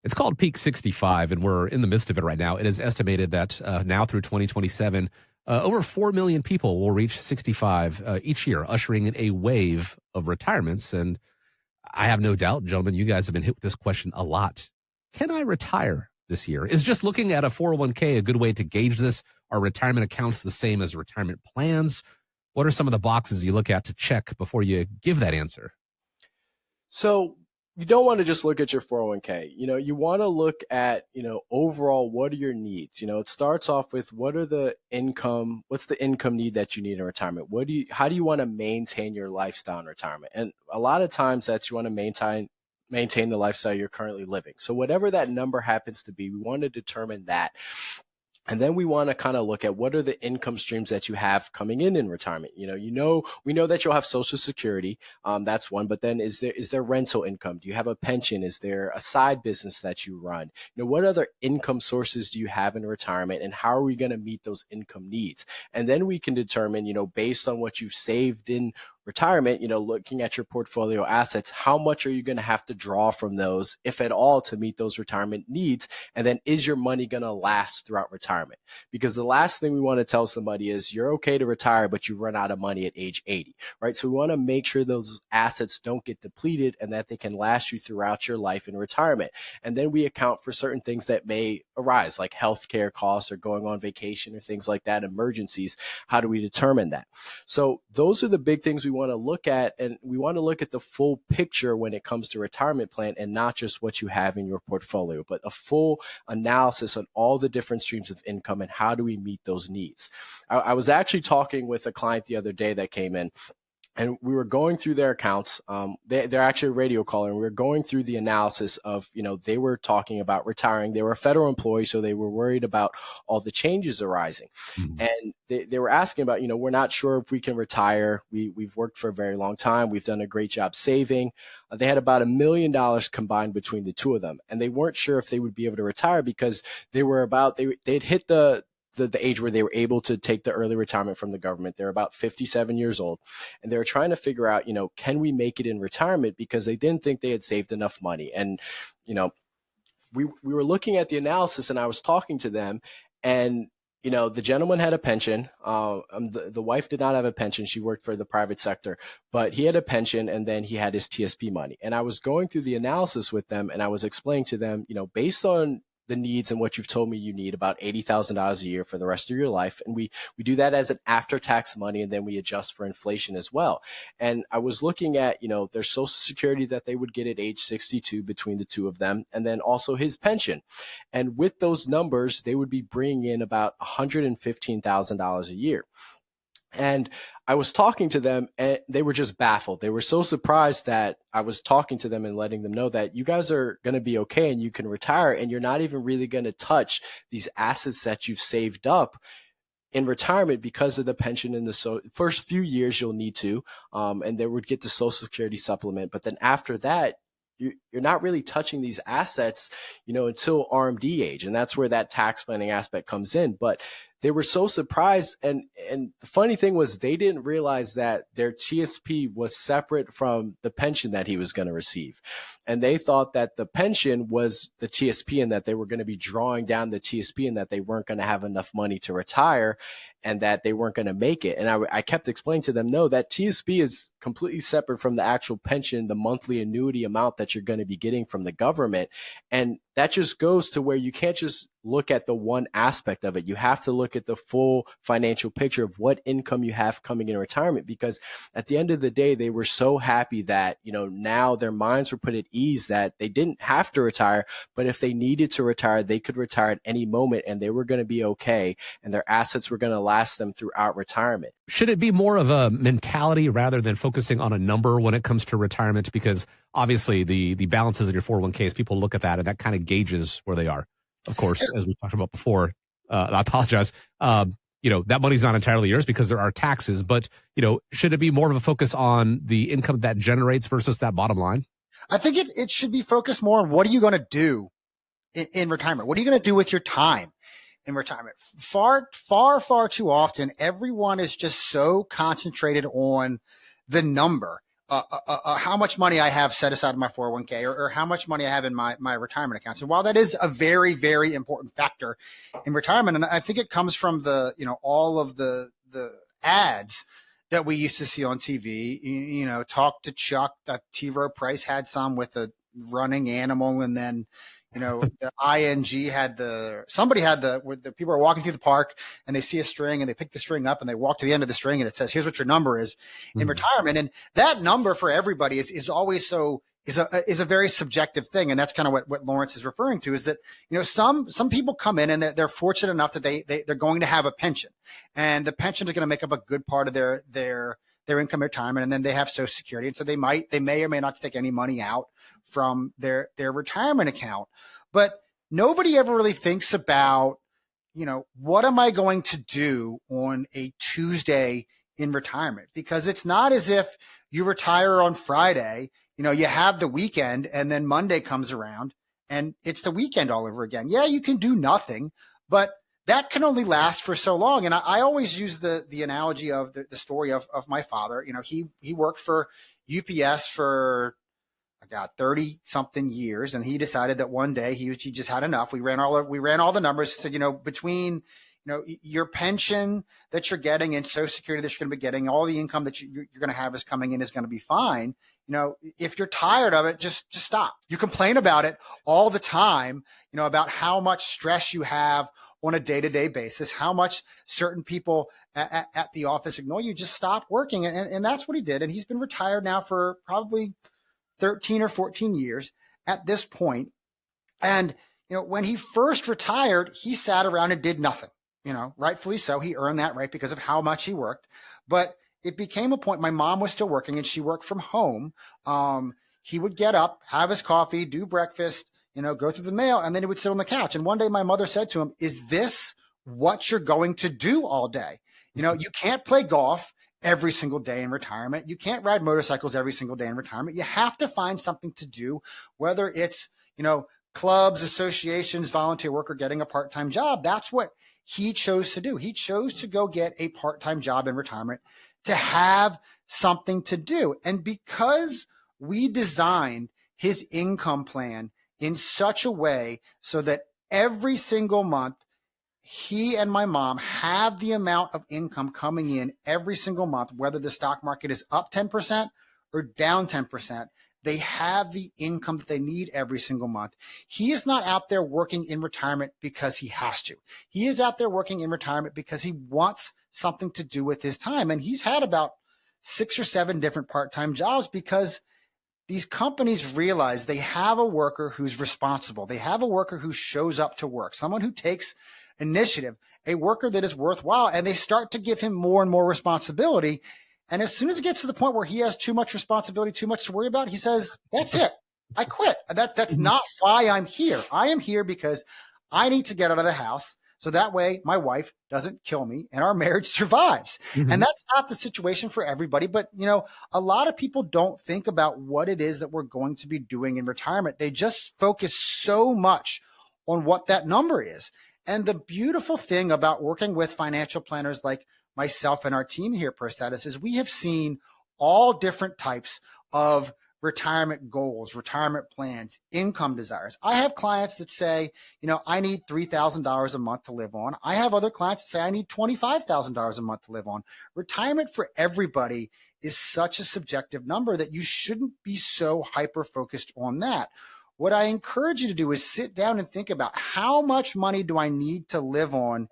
It's called Peak 65, and we're in the midst of it right now. It is estimated that now through 2027, over 4 million people will reach 65 each year, ushering in a wave of retirements. And I have no doubt, gentlemen, you guys have been hit with this question a lot. Can I retire this year? Is just looking at a 401k a good way to gauge this? Are retirement accounts the same as retirement plans? What are some of the boxes you look at to check before you give that answer? So you don't want to just look at your 401k. You want to look at, overall, what are your needs? It starts off with what's the income need that you need in retirement? How do you want to maintain your lifestyle in retirement? And a lot of times that you want to maintain the lifestyle you're currently living. So whatever that number happens to be, we want to determine that. And then we want to kind of look at what are the income streams that you have coming in retirement. We know that you'll have Social Security. That's one. But then is there rental income? Do you have a pension? Is there a side business that you run? What other income sources do you have in retirement, and how are we going to meet those income needs? And then we can determine, based on what you've saved in retirement, looking at your portfolio assets, how much are you going to have to draw from those, if at all, to meet those retirement needs? And then is your money going to last throughout retirement? Because the last thing we want to tell somebody is you're okay to retire, but you run out of money at age 80, right? So we want to make sure those assets don't get depleted and that they can last you throughout your life in retirement. And then we account for certain things that may arise, like healthcare costs or going on vacation or things like that, emergencies. How do we determine that? So those are the big things we want to look at, and we want to look at the full picture when it comes to retirement plan, and not just what you have in your portfolio, but a full analysis on all the different streams of income and how do we meet those needs. I was actually talking with a client the other day that came in, and we were going through their accounts. They're actually a radio caller, and we were going through the analysis of, they were talking about retiring. They were a federal employee, so they were worried about all the changes arising. Mm-hmm. And they were asking about, we're not sure if we can retire. We've worked for a very long time. We've done a great job saving. They had about $1 million combined between the two of them, and they weren't sure if they would be able to retire because they'd hit the age where they were able to take the early retirement from the government. They're about 57 years old, and they were trying to figure out, can we make it in retirement, because they didn't think they had saved enough money. And, we were looking at the analysis, and I was talking to them, and, the gentleman had a pension. The wife did not have a pension. She worked for the private sector, but he had a pension, and then he had his TSP money. And I was going through the analysis with them, and I was explaining to them, based on the needs and what you've told me you need, about $80,000 a year for the rest of your life. And we do that as an after-tax money, and then we adjust for inflation as well. And I was looking at, their Social Security that they would get at age 62 between the two of them, and then also his pension. And with those numbers, they would be bringing in about $115,000 a year. And I was talking to them, and they were just baffled. They were so surprised that I was talking to them and letting them know that you guys are going to be okay and you can retire, and you're not even really going to touch these assets that you've saved up in retirement because of the pension. In the first few years, you'll need to, and they would get the Social Security supplement. But then after that, you're not really touching these assets, until RMD age. And that's where that tax planning aspect comes in. But they were so surprised. And the funny thing was, they didn't realize that their TSP was separate from the pension that he was going to receive. And they thought that the pension was the TSP, and that they were going to be drawing down the TSP, and that they weren't going to have enough money to retire, and that they weren't going to make it. And I kept explaining to them, no, that TSP is completely separate from the actual pension, the monthly annuity amount that you're going to be getting from the government. And that just goes to where you can't just look at the one aspect of it. You have to look at the full financial picture of what income you have coming in retirement, because at the end of the day, they were so happy that, now their minds were put at ease that they didn't have to retire, but if they needed to retire, they could retire at any moment, and they were going to be okay, and their assets were going to last them throughout retirement. Should it be more of a mentality rather than focusing on a number when it comes to retirement? Because obviously the balances in your 401ks, people look at that, and that kind of gauges where they are. Of course, as we talked about before, I apologize. That money's not entirely yours because there are taxes, but, should it be more of a focus on the income that generates versus that bottom line? I think it should be focused more on what are you going to do in retirement? What are you going to do with your time in retirement? Far, far, far too often, everyone is just so concentrated on the number, how much money I have set aside in my 401k, or how much money I have in my retirement accounts. And while that is a very, very important factor in retirement, and I think it comes from all of the ads that we used to see on TV, Talk to Chuck, that T. Rowe Price had some with a running animal, and then the ING had where the people are walking through the park and they see a string and they pick the string up and they walk to the end of the string and it says, here's what your number is in retirement. And that number for everybody is always is a very subjective thing. And that's kind of what Lawrence is referring to, is that, some people come in and they're fortunate enough that they're going to have a pension, and the pension is going to make up a good part of their income retirement. And then they have Social Security. And so they may or may not take any money out from their retirement account. But nobody ever really thinks about, what am I going to do on a Tuesday in retirement? Because it's not as if you retire on Friday, you have the weekend and then Monday comes around and it's the weekend all over again. Yeah, you can do nothing, but that can only last for so long. And I always use the analogy of the story of my father. He worked for UPS for 30 something years. And he decided that one day he just had enough. We ran all the numbers, said, between, your pension that you're getting and Social Security that you're going to be getting, all the income that you're going to have is coming in is going to be fine. If you're tired of it, just stop. You complain about it all the time, about how much stress you have on a day-to-day basis, how much certain people at the office ignore you. Just stop working. And that's what he did. And he's been retired now for probably 13 or 14 years at this point. And, when he first retired, he sat around and did nothing, rightfully so. He earned that right because of how much he worked. But it became a point, my mom was still working and she worked from home. He would get up, have his coffee, do breakfast, go through the mail, and then he would sit on the couch. And one day my mother said to him, is this what you're going to do all day? You can't play golf every single day in retirement. You can't ride motorcycles every single day in retirement. You have to find something to do, whether it's, clubs, associations, volunteer work, or getting a part-time job. That's what he chose to do. He chose to go get a part-time job in retirement to have something to do. And because we designed his income plan in such a way so that every single month, he and my mom have the amount of income coming in every single month, whether the stock market is up 10% or down 10%, they have the income that they need every single month. He is not out there working in retirement because he has to. He is out there working in retirement because he wants something to do with his time. And he's had about 6 or 7 different part-time jobs because these companies realize they have a worker who's responsible. They have a worker who shows up to work, someone who takes initiative, a worker that is worthwhile, and they start to give him more and more responsibility. And as soon as it gets to the point where he has too much responsibility, too much to worry about, he says, that's it. I quit. That's not why I'm here. I am here because I need to get out of the house so that way my wife doesn't kill me and our marriage survives. And that's not the situation for everybody. But, a lot of people don't think about what it is that we're going to be doing in retirement. They just focus so much on what that number is. And the beautiful thing about working with financial planners like myself and our team here at Prostatis is we have seen all different types of retirement goals, retirement plans, income desires. I have clients that say, I need $3,000 a month to live on. I have other clients that say I need $25,000 a month to live on. Retirement for everybody is such a subjective number that you shouldn't be so hyper-focused on that. What I encourage you to do is sit down and think about how much money do I need to live on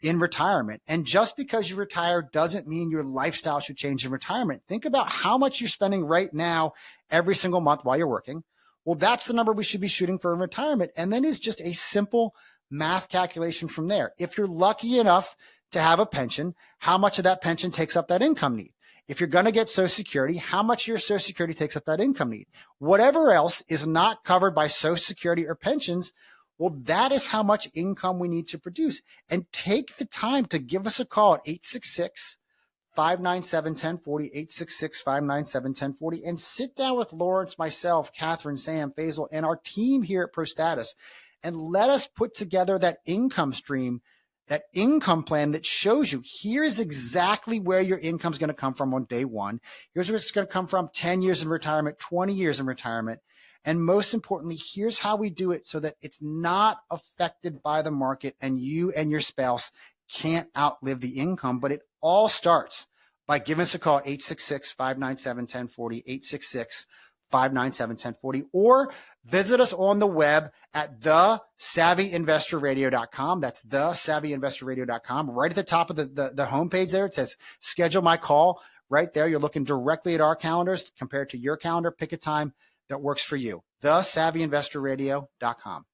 in retirement. And just because you retire doesn't mean your lifestyle should change in retirement. Think about how much you're spending right now every single month while you're working. Well, that's the number we should be shooting for in retirement. And then it's just a simple math calculation from there. If you're lucky enough to have a pension, how much of that pension takes up that income need? If you're going to get Social Security, how much of your Social Security takes up that income need? Whatever else is not covered by Social Security or pensions, well, that is how much income we need to produce. And take the time to give us a call at 866-597-1040, 866-597-1040, and sit down with Lawrence, myself, Catherine, Sam, Faisal, and our team here at Prostatis, and let us put together that income stream that income plan that shows you here's exactly where your income is going to come from on day one. Here's where it's going to come from 10 years in retirement, 20 years in retirement. And most importantly, here's how we do it so that it's not affected by the market and you and your spouse can't outlive the income. But it all starts by giving us a call at 866-597-1040, 866-597-1040, or visit us on the web at thesavvyinvestorradio.com. That's thesavvyinvestorradio.com. Right at the top of the homepage there, it says schedule my call. Right there, you're looking directly at our calendars compared to your calendar. Pick a time that works for you. Thesavvyinvestorradio.com.